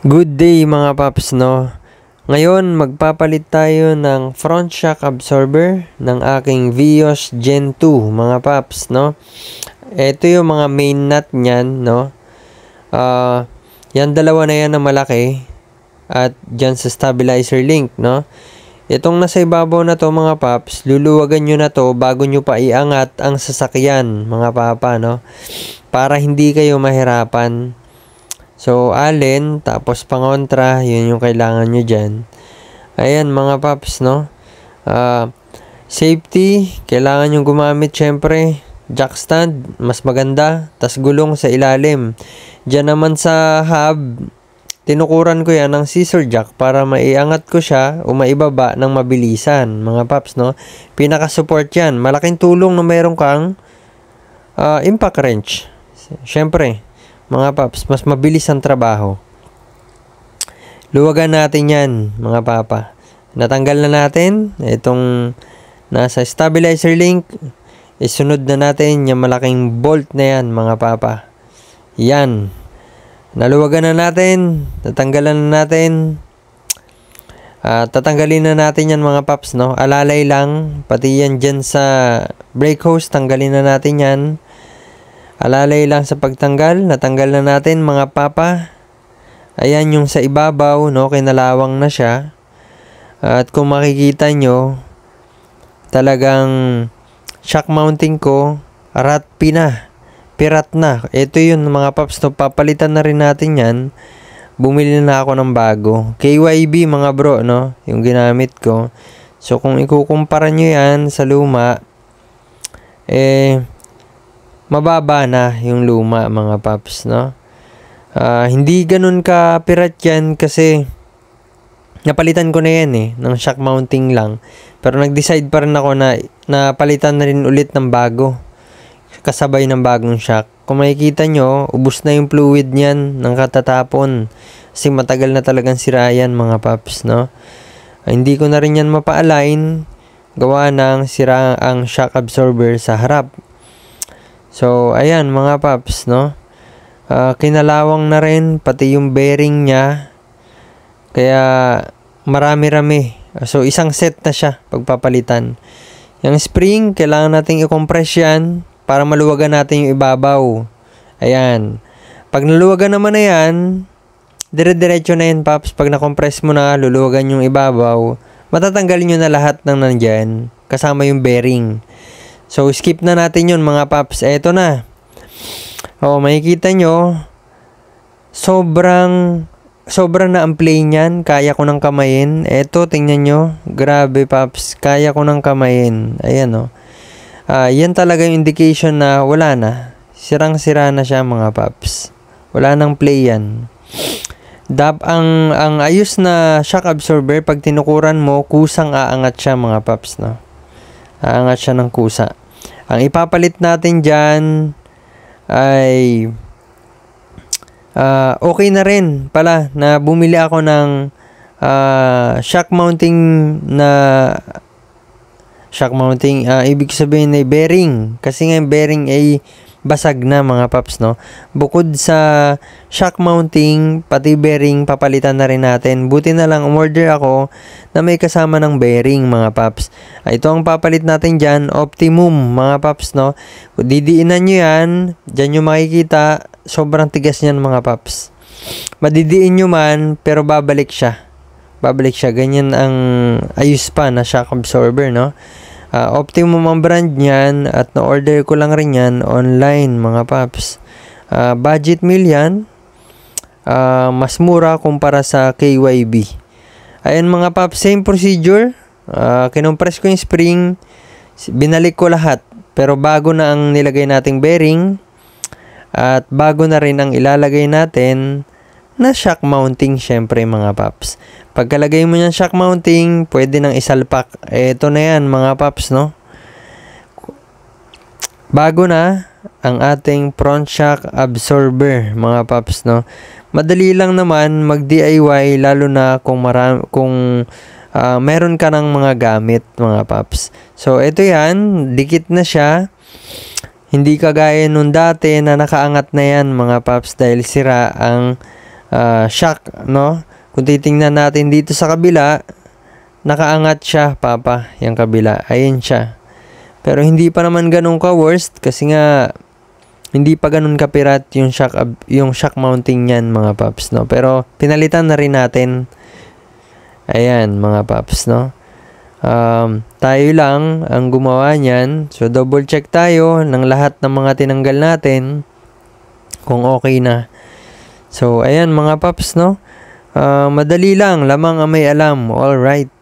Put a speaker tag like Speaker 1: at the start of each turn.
Speaker 1: Good day mga paps, no? Ngayon, magpapalit tayo ng front shock absorber ng aking Vios Gen 2 mga paps, no? Ito yung mga main nut niyan, no? Yan dalawa na yan na malaki at dyan sa stabilizer link, no? Itong nasa ibabaw na to mga paps, luluwagan nyo na to bago nyo pa iangat ang sasakyan mga papa, no? Para hindi kayo mahirapan. So, alin, tapos pangontra, yun yung kailangan nyo dyan. Ayan, mga paps, no? Safety, kailangan nyo gumamit, syempre, jack stand, mas maganda, tas gulong sa ilalim. Dyan naman sa hub, tinukuran ko yan ng scissor jack para maiangat ko siya o maibaba ng mabilisan, mga paps, no? Pinaka-support yan. Malaking tulong na mayroon kang impact wrench. Syempre, mga paps, mas mabilis ang trabaho. Luwagan natin yan, mga papa. Natanggal na natin itong nasa stabilizer link. Isunod na natin yung malaking bolt na yan, mga papa. Yan. Naluwagan na natin. Natanggalan na natin. Tatanggalin na natin yan, mga paps, no? Alalay lang. Pati yan dyan sa brake hose, tanggalin na natin yan. Alalay lang sa pagtanggal. Natanggal na natin, mga papa. Ayan yung sa ibabaw, no? Kinalawang na siya. At kung makikita nyo, talagang shock mounting ko, pirat na. Ito yun, mga paps, no? Papalitan na rin natin yan. Bumili na ako ng bago. KYB, mga bro, no? Yung ginamit ko. So, kung ikukumpara nyo yan sa luma, mababa na yung luma, mga paps, no? Hindi ganun ka pirat yan kasi napalitan ko na yan ng shock mounting lang. Pero nag-decide pa rin ako na palitan na rin ulit ng bago. Kasabay ng bagong shock. Kung makikita nyo, ubos na yung fluid niyan ng katatapon. Kasi matagal na talagang sira yan, mga paps, no? Hindi ko na rin yan mapa-align. Gawa ng sira ang shock absorber sa harap. So, ayan, mga paps, no? Kinalawang na rin, pati yung bearing niya. Kaya, marami-rami. So, isang set na siya pagpapalitan. Yung spring, kailangan nating i-compress yan para maluwagan natin yung ibabaw. Ayan. Pag naluwagan naman na yan, dire-diretso na yan, paps. Pag na-compress mo na, luluwagan yung ibabaw, matatanggalin nyo na lahat ng nandyan, kasama yung bearing. So, skip na natin yun, mga paps. Eto na. Makikita nyo, sobrang na ang play niyan. Kaya ko nang kamayin. Eto, tingnan nyo. Grabe, paps. Kaya ko nang kamayin. Ayan, yan talaga yung indication na wala na. Sirang-sira na siya, mga paps. Wala nang play yan. Ang ayos na shock absorber, pag tinukuran mo, kusang aangat siya, mga paps, no? Aangat siya ng kusa. Ang ipapalit natin dyan ay okay na rin pala na bumili ako ng shock mounting ibig sabihin ay bearing. Kasi nga yung bearing ay basag na, mga paps, no? Bukod sa shock mounting, pati bearing papalitan na rin natin. Buti na lang umorder ako na may kasama ng bearing, mga paps. Ito ang papalit natin dyan, Optimum, mga paps, no? Didiinan nyo yan, dyan nyo makikita, sobrang tigas niyan, mga paps. Madidiin nyo man, pero babalik siya. Ganyan ang ayos pa na shock absorber, no? Optimum ang brand niyan at na-order ko lang rin yan online, mga paps. Budget meal yan. Mas mura kumpara sa KYB. Ayan, mga paps, same procedure. Kinompress ko yung spring. Binalik ko lahat. Pero bago na ang nilagay nating bearing. At bago na rin ang ilalagay natin na shock mounting, syempre, mga paps. Pagkalagay mo yan shock mounting, pwede nang isalpak. Ito na yan, mga paps, no? Bago na ang ating front shock absorber, mga paps, no? Madali lang naman mag-DIY, lalo na kung meron ka ng mga gamit, mga paps. So, ito yan, dikit na siya. Hindi kagaya nung dati na nakaangat na yan, mga paps, dahil sira ang shock, no? Kung titingnan natin dito sa kabila, nakaangat siya, papa, yung kabila. Ayun siya. Pero hindi pa naman ganun ka-worst kasi nga hindi pa ganun kapirat yung shock mounting niyan, mga paps, no? Pero pinalitan na rin natin. Ayan, mga paps, no? Tayo lang ang gumawa niyan. So, double check tayo ng lahat ng mga tinanggal natin kung okay na. So, ayan, mga paps, no? Madali lang. Lamang ang may alam. Alright.